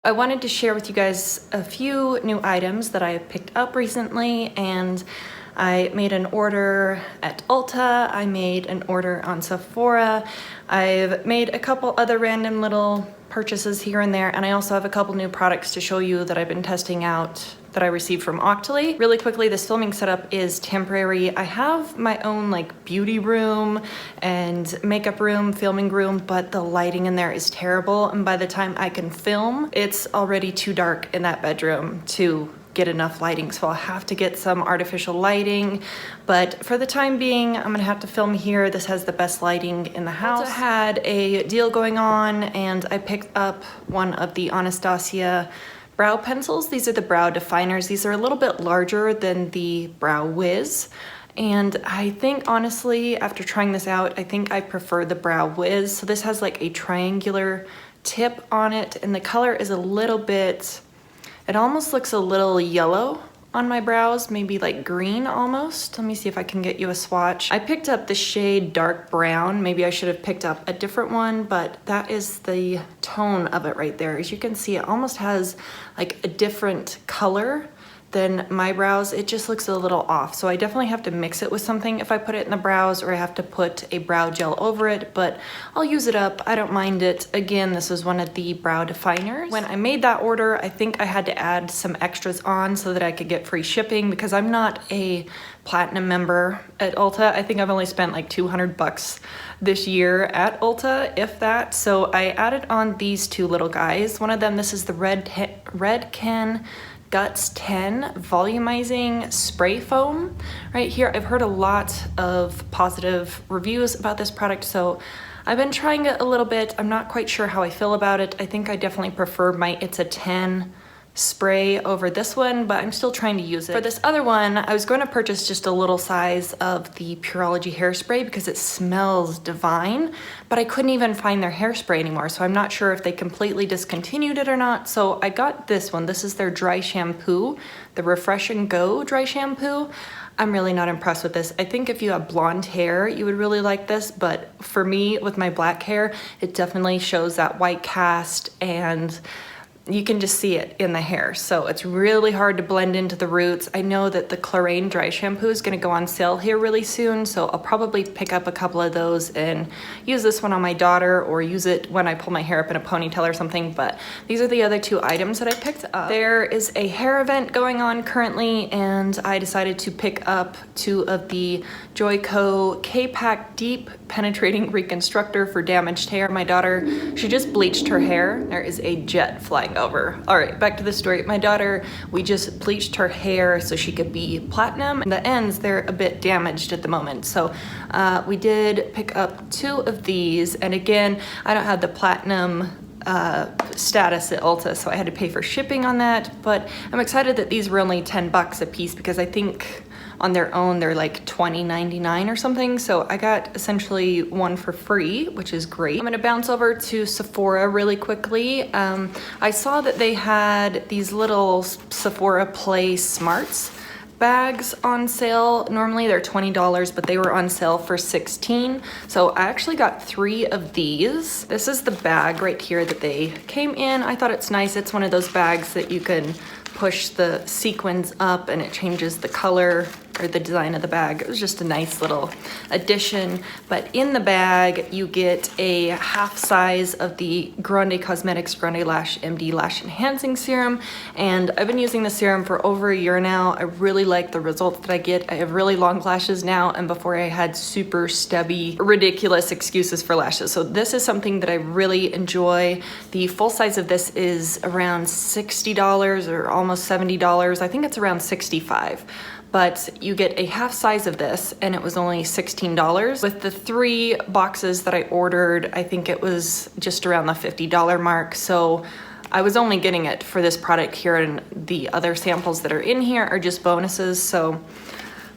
I wanted to share with you guys a few new items that I picked up recently, and I made an order at Ulta, I made an order on Sephora, I've made a couple other random little purchases here and there, and I also have a couple new products to show you that I've been testing out that I received from Octoly. Really quickly, this filming setup is temporary. I have my own like beauty room and makeup room, filming room, but the lighting in there is terrible. And by the time I can film, it's already too dark in that bedroom to get enough lighting. So I'll have to get some artificial lighting. But for the time being, I'm gonna have to film here. This has the best lighting in the house. I had a deal going on and I picked up one of the Anastasia brow pencils. These are the brow definers. These are a little bit larger than the Brow Wiz. And I think honestly, after trying this out, I think I prefer the Brow Wiz. So this has like a triangular tip on it and the color is a little bit, it almost looks a little yellow on my brows, maybe like green almost. Let me see if I can get you a swatch. I picked up the shade dark brown. Maybe I should have picked up a different one, but that is the tone of it right there. As you can see, it almost has like a different color than my brows. It just looks a little off. So I definitely have to mix it with something if I put it in the brows, or I have to put a brow gel over it, but I'll use it up. I don't mind it. Again, this is one of the brow definers. When I made that order, I think I had to add some extras on so that I could get free shipping because I'm not a platinum member at Ulta. I think I've only spent like 200 bucks this year at Ulta, if that. So I added on these two little guys. One of them, this is the Redken Guts 10 volumizing spray foam right here. I've heard a lot of positive reviews about this product, so I've been trying it a little bit. I'm not quite sure how I feel about it. I think I definitely prefer my It's a 10 spray over this one, but I'm still trying to use it. For this other one, I was going to purchase just a little size of the Pureology hairspray because it smells divine, but I couldn't even find their hairspray anymore, so I'm not sure if they completely discontinued it or not. So I got this one. This is their dry shampoo, the Refresh and Go dry shampoo. I'm really not impressed with this. I think if you have blonde hair, you would really like this, but for me, with my black hair, it definitely shows that white cast and you can just see it in the hair. So it's really hard to blend into the roots. I know that the Clarins dry shampoo is gonna go on sale here really soon, so I'll probably pick up a couple of those and use this one on my daughter or use it when I pull my hair up in a ponytail or something, but these are the other two items that I picked up. There is a hair event going on currently, and I decided to pick up two of the Joico K-Pack Deep Penetrating Reconstructor for damaged hair. My daughter, she just bleached her hair. There is a jet flying over. All right, back to the story. My daughter, we just bleached her hair so she could be platinum, and the ends, they're a bit damaged at the moment. So we did pick up two of these, and again, I don't have the platinum status at Ulta, so I had to pay for shipping on that, but I'm excited that these were only 10 bucks a piece because I think on their own they're like $20.99 or something, so I got essentially one for free, which is great. I'm gonna bounce over to Sephora really quickly. I saw that they had these little Sephora Play Smarts bags on sale. Normally they're $20, but they were on sale for $16. So I actually got 3 of these. This is the bag right here that they came in. I thought it's nice. It's one of those bags that you can push the sequins up and it changes the color or the design of the bag. It was just a nice little addition. But in the bag, you get a half size of the Grande Cosmetics Grande Lash MD Lash Enhancing Serum. And I've been using the serum for over a year now. I really like the results that I get. I have really long lashes now, and before I had super stubby, ridiculous excuses for lashes. So this is something that I really enjoy. The full size of this is around $60 or almost $70. I think it's around $65. But you get a half size of this and it was only $16. With the 3 boxes that I ordered, I think it was just around the $50 mark. So I was only getting it for this product here, and the other samples that are in here are just bonuses. So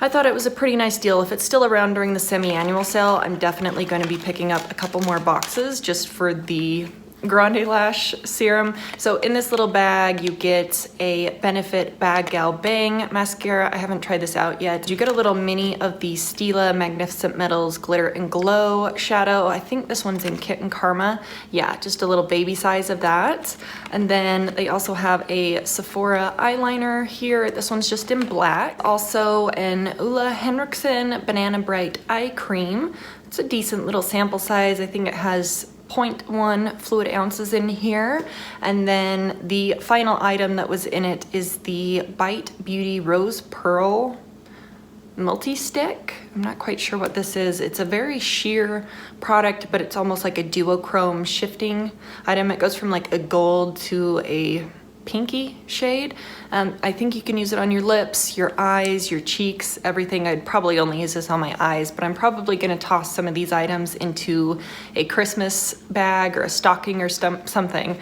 I thought it was a pretty nice deal. If it's still around during the semi-annual sale, I'm definitely going to be picking up a couple more boxes just for the Grande Lash Serum. So in this little bag, you get a Benefit Bag Gal Bang mascara. I haven't tried this out yet. You get a little mini of the Stila Magnificent Metals Glitter and Glow shadow. I think this one's in Kitten Karma. Yeah, just a little baby size of that. And then they also have a Sephora eyeliner here. This one's just in black. Also an Ulla Henriksen Banana Bright Eye Cream. It's a decent little sample size. I think it has 0.1 fluid ounces in here. And then the final item that was in it is the Bite Beauty Rose Pearl multi-stick. I'm not quite sure what this is. It's a very sheer product, but it's almost like a duochrome shifting item. It goes from like a gold to a pinky shade. I think you can use it on your lips, your eyes, your cheeks, everything. I'd probably only use this on my eyes, but I'm probably gonna toss some of these items into a Christmas bag or a stocking or something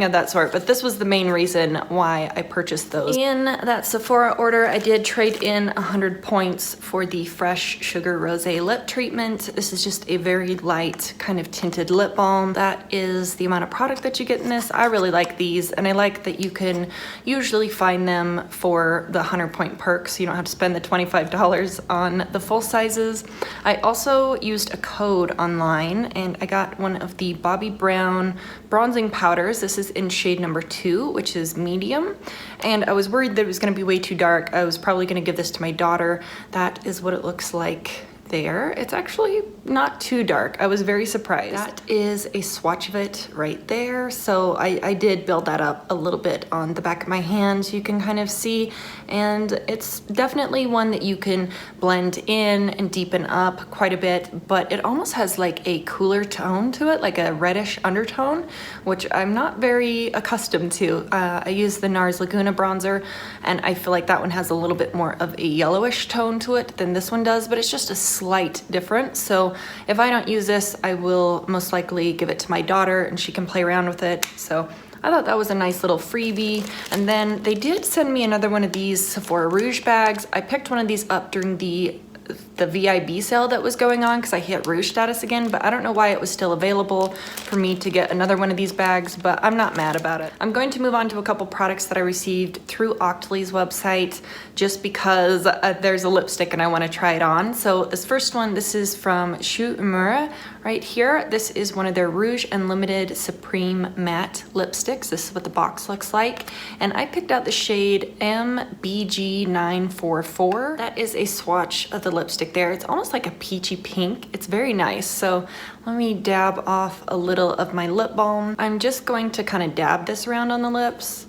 of that sort. But this was the main reason why I purchased those. In that Sephora order, I did trade in 100 points for the Fresh Sugar Rosé Lip Treatment. This is just a very light kind of tinted lip balm. That is the amount of product that you get in this. I really like these, and I like that you can usually find them for the 100-point perks. You don't have to spend the $25 on the full sizes. I also used a code online and I got one of the Bobbi Brown bronzing powders. This is in shade number 2, which is medium. And I was worried that it was gonna be way too dark. I was probably gonna give this to my daughter. That is what it looks like there. It's actually not too dark. I was very surprised. That is a swatch of it right there. So I did build that up a little bit on the back of my hand so you can kind of see, and it's definitely one that you can blend in and deepen up quite a bit, but it almost has like a cooler tone to it, like a reddish undertone, which I'm not very accustomed to. I use the NARS Laguna bronzer and I feel like that one has a little bit more of a yellowish tone to it than this one does, but it's just a slight difference. So if I don't use this, I will most likely give it to my daughter and she can play around with it. So I thought that was a nice little freebie. And then they did send me another one of these Sephora Rouge bags. I picked one of these up during the VIB sale that was going on because I hit Rouge status again, but I don't know why it was still available for me to get another one of these bags, but I'm not mad about it. I'm going to move on to a couple products that I received through Octoly's website just because there's a lipstick and I want to try it on. So this first one, this is from Shu Uemura right here. This is one of their Rouge Unlimited Supreme Matte lipsticks. This is what the box looks like. And I picked out the shade MBG944. That is a swatch of the lipstick there. It's almost like a peachy pink. It's very nice. So let me dab off a little of my lip balm. I'm just going to kind of dab this around on the lips.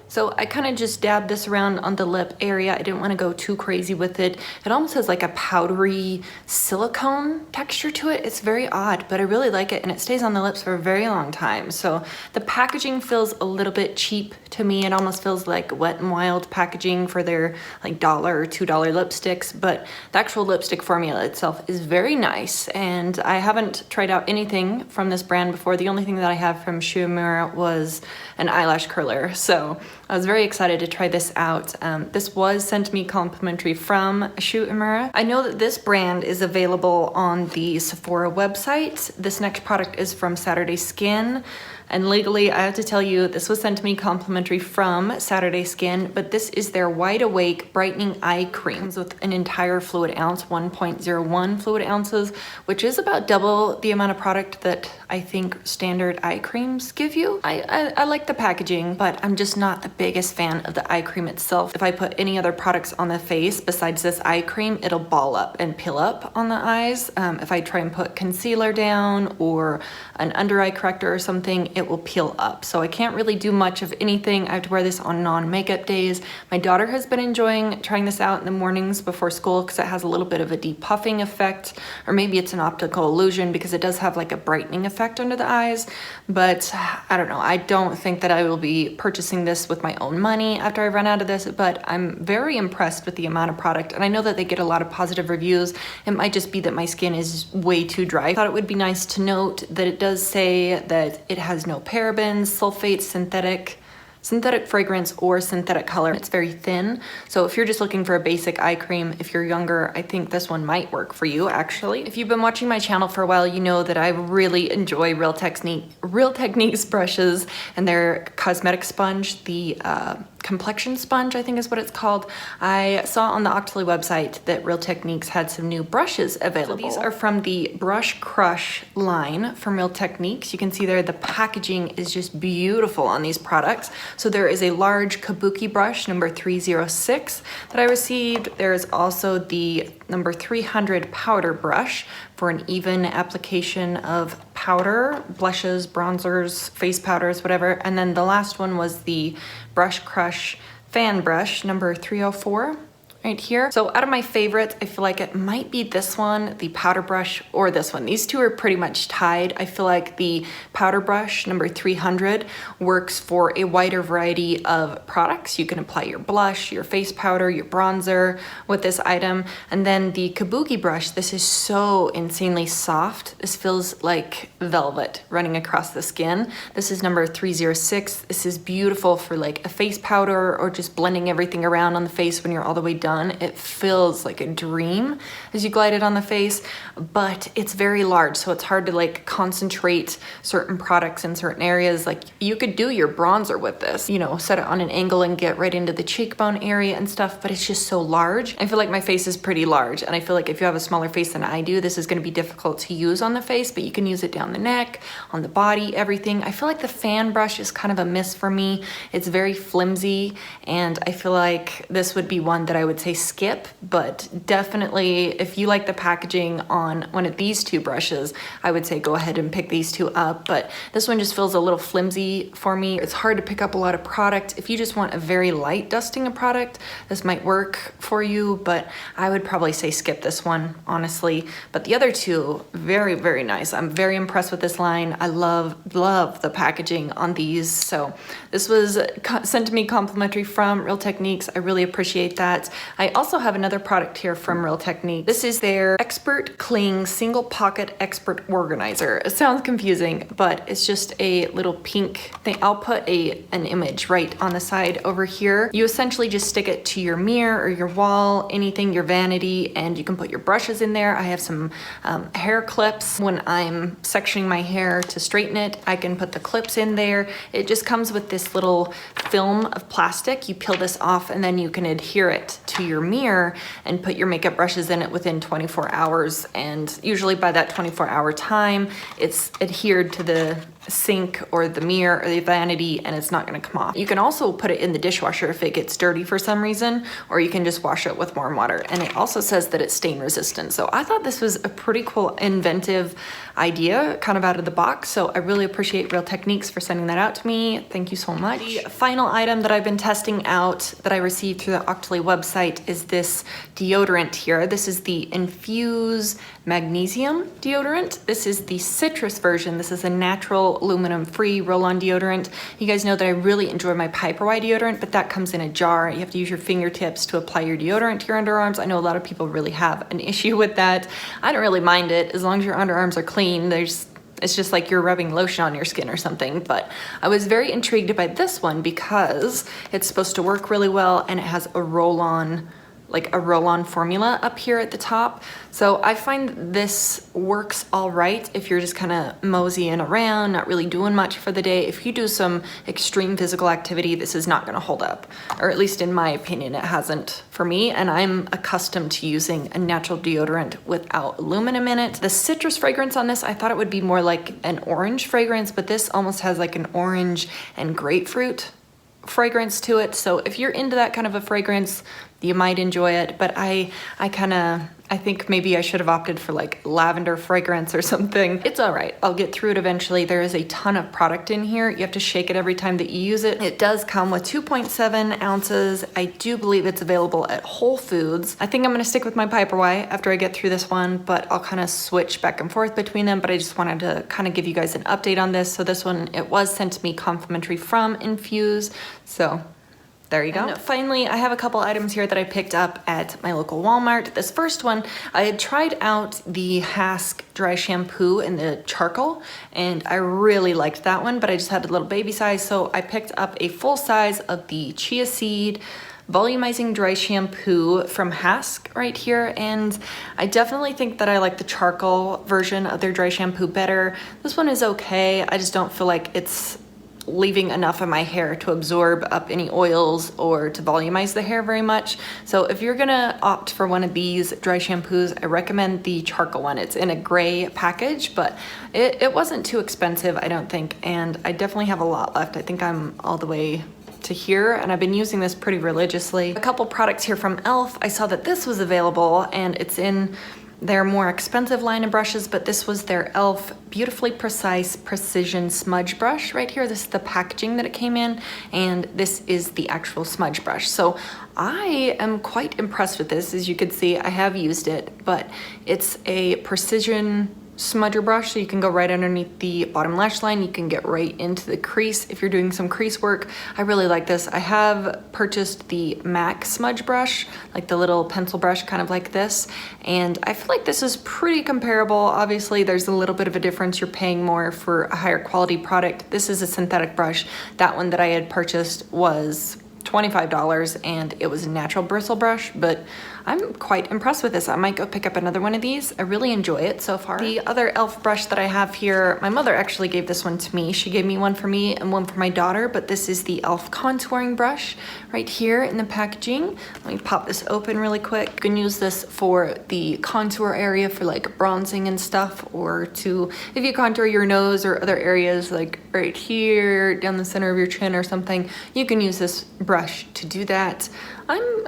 So I kind of just dabbed this around on the lip area. I didn't want to go too crazy with it. It almost has like a powdery silicone texture to it. It's very odd, but I really like it and it stays on the lips for a very long time. So the packaging feels a little bit cheap to me. It almost feels like Wet n Wild packaging for their like $1 or $2 lipsticks, but the actual lipstick formula itself is very nice. And I haven't tried out anything from this brand before. The only thing that I have from Shu Uemura was an eyelash curler. So I was very excited to try this out. This was sent to me complimentary from Shu Uemura. I know that this brand is available on the Sephora website. This next product is from Saturday Skin. And legally, I have to tell you, this was sent to me complimentary from Saturday Skin, but this is their Wide Awake Brightening Eye Creams with an entire fluid ounce, 1.01 fluid ounces, which is about double the amount of product that I think standard eye creams give you. I like the packaging, but I'm just not the biggest fan of the eye cream itself. If I put any other products on the face besides this eye cream, it'll ball up and peel up on the eyes. If I try and put concealer down or an under eye corrector or something, it will peel up. So I can't really do much of anything. I have to wear this on non-makeup days. My daughter has been enjoying trying this out in the mornings before school because it has a little bit of a depuffing effect, or maybe it's an optical illusion because it does have like a brightening effect under the eyes. But I don't know. I don't think that I will be purchasing this with my own money after I run out of this, but I'm very impressed with the amount of product. And I know that they get a lot of positive reviews. It might just be that my skin is way too dry. I thought it would be nice to note that it does say that it has no parabens, sulfates, synthetic synthetic fragrance or synthetic color. It's very thin, so if you're just looking for a basic eye cream, if you're younger, I think this one might work for you actually. If you've been watching my channel for a while, you know that I really enjoy Real Techniques brushes and their cosmetic sponge, the complexion sponge, I think is what it's called. I saw on the Octoly website that Real Techniques had some new brushes available. So these are from the Brush Crush line from Real Techniques. You can see there the packaging is just beautiful on these products. So there is a large kabuki brush, number 306, that I received. There is also the number 300 powder brush for an even application of powder, blushes, bronzers, face powders, whatever. And then the last one was the Brush Crush fan brush, number 304. Right here. So out of my favorites, I feel like it might be this one, the powder brush, or this one. These two are pretty much tied. I feel like the powder brush, number 300, works for a wider variety of products. You can apply your blush, your face powder, your bronzer with this item. And then the kabuki brush, this is so insanely soft. This feels like velvet running across the skin. This is number 306. This is beautiful for like a face powder or just blending everything around on the face when you're all the way done. It feels like a dream as you glide it on the face, but it's very large, so it's hard to like concentrate certain products in certain areas. Like you could do your bronzer with this, you know, set it on an angle and get right into the cheekbone area and stuff, but it's just so large. I feel like my face is pretty large, and I feel like if you have a smaller face than I do, this is going to be difficult to use on the face, but you can use it down the neck, on the body, everything. I feel like the fan brush is kind of a miss for me. It's very flimsy, and I feel like this would be one that I would say skip, but definitely if you like the packaging on one of these two brushes, I would say go ahead and pick these two up. But this one just feels a little flimsy for me. It's hard to pick up a lot of product. If you just want a very light dusting of product, this might work for you, but I would probably say skip this one, honestly. But the other two, very, very nice. I'm very impressed with this line. I love the packaging on these. So this was sent to me complimentary from Real Techniques. I really appreciate that. I also have another product here from Real Techniques. This is their Expert Cling Single Pocket Expert Organizer. It sounds confusing, but it's just a little pink thing. I'll put an image right on the side over here. You essentially just stick it to your mirror or your wall, anything, your vanity, and you can put your brushes in there. I have some hair clips. When I'm sectioning my hair to straighten it, I can put the clips in there. It just comes with this little film of plastic. You peel this off and then you can adhere it to your mirror and put your makeup brushes in it within 24 hours. And usually by that 24-hour time, it's adhered to the sink or the mirror or the vanity and it's not going to come off. You can also put it in the dishwasher if it gets dirty for some reason, or you can just wash it with warm water. And it also says that it's stain resistant. So I thought this was a pretty cool, inventive idea, kind of out of the box. So I really appreciate Real Techniques for sending that out to me. Thank you so much. The final item that I've been testing out that I received through the Octoly website is this deodorant here. This is the Infuse Magnesium deodorant. This is the citrus version. This is a natural aluminum-free roll-on deodorant. You guys know that I really enjoy my Piperwhite deodorant, but that comes in a jar. You have to use your fingertips to apply your deodorant to your underarms. I know a lot of people really have an issue with that. I don't really mind it as long as your underarms are clean. It's just like you're rubbing lotion on your skin or something. But I was very intrigued by this one because it's supposed to work really well and it has a roll-on formula up here at the top. So I find this works all right if you're just kind of moseying around, not really doing much for the day. If you do some extreme physical activity, this is not gonna hold up. Or at least in my opinion, it hasn't for me. And I'm accustomed to using a natural deodorant without aluminum in it. The citrus fragrance on this, I thought it would be more like an orange fragrance, but this almost has like an orange and grapefruit fragrance to it. So if you're into that kind of a fragrance, you might enjoy it. But I think maybe I should have opted for like lavender fragrance or something. It's all right. I'll get through it eventually. There is a ton of product in here. You have to shake it every time that you use it. It does come with 2.7 ounces. I do believe it's available at Whole Foods. I think I'm gonna stick with my Piperwhite after I get through this one, but I'll kind of switch back and forth between them. But I just wanted to kind of give you guys an update on this. So this one, it was sent to me complimentary from Infuse. So there you go. And finally, I have a couple items here that I picked up at my local Walmart. This first one, I had tried out the Hask dry shampoo in the charcoal, and I really liked that one, but I just had a little baby size, so I picked up a full size of the chia seed volumizing dry shampoo from Hask right here, and I definitely think that I like the charcoal version of their dry shampoo better. This one is okay. I just don't feel like it's leaving enough of my hair to absorb up any oils or to volumize the hair very much. So if you're gonna opt for one of these dry shampoos, I recommend the charcoal one. It's in a gray package, but it wasn't too expensive, I don't think, and I definitely have a lot left. I think I'm all the way to here, and I've been using this pretty religiously. A couple products here from e.l.f. I saw that this was available, and it's in their more expensive line of brushes, but this was their e.l.f. Beautifully Precise Precision Smudge Brush right here. This is the packaging that it came in, and this is the actual smudge brush. So I am quite impressed with this. As you can see, I have used it, but it's a precision smudger brush, so you can go right underneath the bottom lash line. You can get right into the crease if you're doing some crease work. I really like this. I have purchased the MAC smudge brush, like the little pencil brush kind of like this, and I feel like this is pretty comparable. Obviously there's a little bit of a difference. You're paying more for a higher quality product. This is a synthetic brush. That one that I had purchased was $25, and it was a natural bristle brush, but I'm quite impressed with this. I might go pick up another one of these. I really enjoy it so far. The other e.l.f. brush that I have here, my mother actually gave this one to me. She gave me one for me and one for my daughter, but this is the e.l.f. contouring brush right here in the packaging. Let me pop this open really quick. You can use this for the contour area for like bronzing and stuff, or to, if you contour your nose or other areas like right here, down the center of your chin or something, you can use this brush to do that.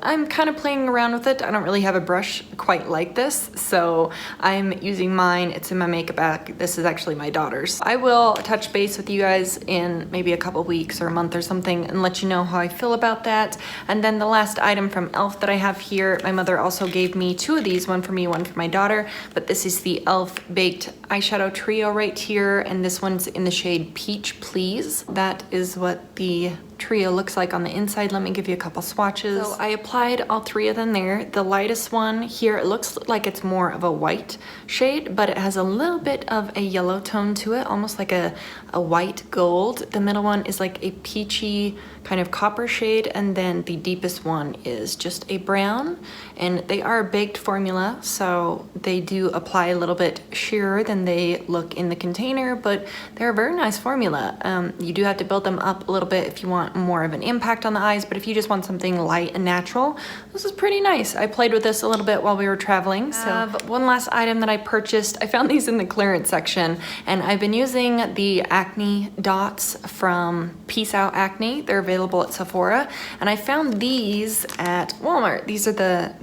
I'm kind of playing around with it. I don't really have a brush quite like this, so I'm using mine. It's in my makeup bag. This is actually my daughter's. I will touch base with you guys in maybe a couple weeks or a month or something and let you know how I feel about that. And then the last item from e.l.f. that I have here, my mother also gave me two of these, one for me, one for my daughter, but this is the e.l.f. Baked Eyeshadow Trio right here, and this one's in the shade Peach Please. That is what the trio looks like on the inside. Let me give you a couple swatches. So I applied all three of them there. The lightest one here, it looks like it's more of a white shade, but it has a little bit of a yellow tone to it, almost like a white gold. The middle one is like a peachy kind of copper shade, and then the deepest one is just a brown, and they are a baked formula, so they do apply a little bit sheerer than they look in the container, but they're a very nice formula. You do have to build them up a little bit if you want more of an impact on the eyes, but if you just want something light and natural, this is pretty nice. I played with this a little bit while we were traveling. So one last item that I purchased, I found these in the clearance section, and I've been using the acne dots from Peace Out Acne. They're available at Sephora, and I found these at Walmart. These are the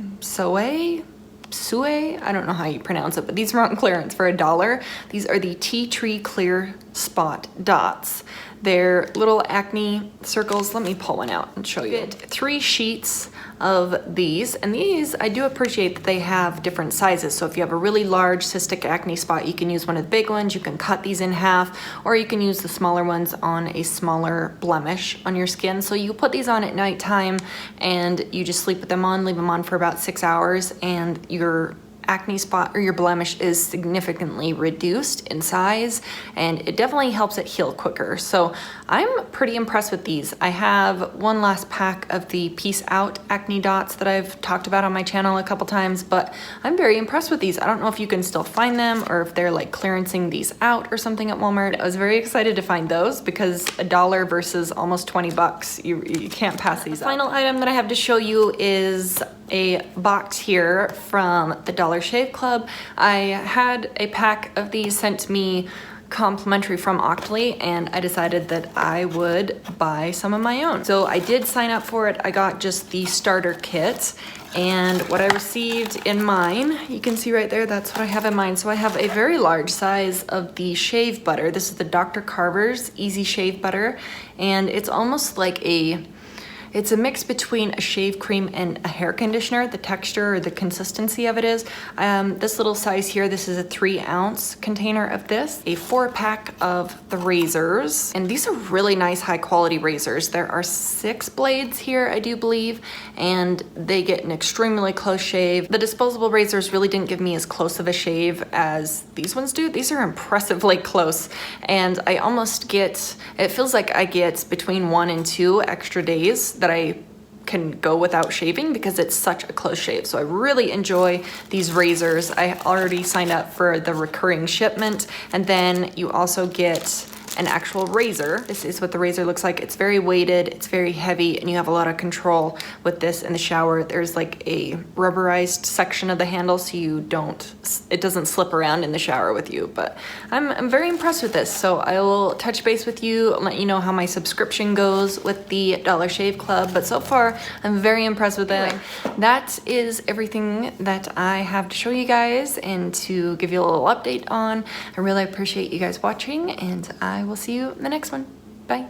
Sue, I don't know how you pronounce it, but these are on clearance for $1. These are the Tea Tree Clear Spot Dots. They're little acne circles. Let me pull one out and show you. Get 3 sheets of these, and these, I do appreciate that they have different sizes. So if you have a really large cystic acne spot, you can use one of the big ones. You can cut these in half, or you can use the smaller ones on a smaller blemish on your skin. So you put these on at nighttime, and you just sleep with them on, leave them on for about 6 hours, and your acne spot or your blemish is significantly reduced in size, and it definitely helps it heal quicker. So I'm pretty impressed with these. I have one last pack of the Peace Out acne dots that I've talked about on my channel a couple times, but I'm very impressed with these. I don't know if you can still find them or if they're like clearancing these out or something at Walmart. I was very excited to find those because $1 versus almost 20 bucks. You can't pass these up. The final item that I have to show you is a box here from the Dollar Shave Club. I had a pack of these sent to me complimentary from Octoly, and I decided that I would buy some of my own. So I did sign up for it. I got just the starter kit, and what I received in mine, you can see right there, that's what I have in mine. So I have a very large size of the shave butter. This is the Dr. Carver's Easy Shave Butter, and it's almost like a It's a mix between a shave cream and a hair conditioner. The texture or the consistency of it is. This little size here, this is a 3-ounce container of this. A 4-pack of the razors. And these are really nice high quality razors. There are 6 blades here, I do believe, and they get an extremely close shave. The disposable razors really didn't give me as close of a shave as these ones do. These are impressively close, and I almost get, it feels like I get between 1 and 2 extra days that I can go without shaving because it's such a close shave. So I really enjoy these razors. I already signed up for the recurring shipment, and then you also get an actual razor. This is what the razor looks like. It's very weighted, it's very heavy, and you have a lot of control with this in the shower. There's like a rubberized section of the handle so you don't, it doesn't slip around in the shower with you. But I'm very impressed with this. So I will touch base with you and let you know how my subscription goes with the Dollar Shave Club. But so far, I'm very impressed with it. That is everything that I have to show you guys and to give you a little update on. I really appreciate you guys watching, and I will see you in the next one. Bye.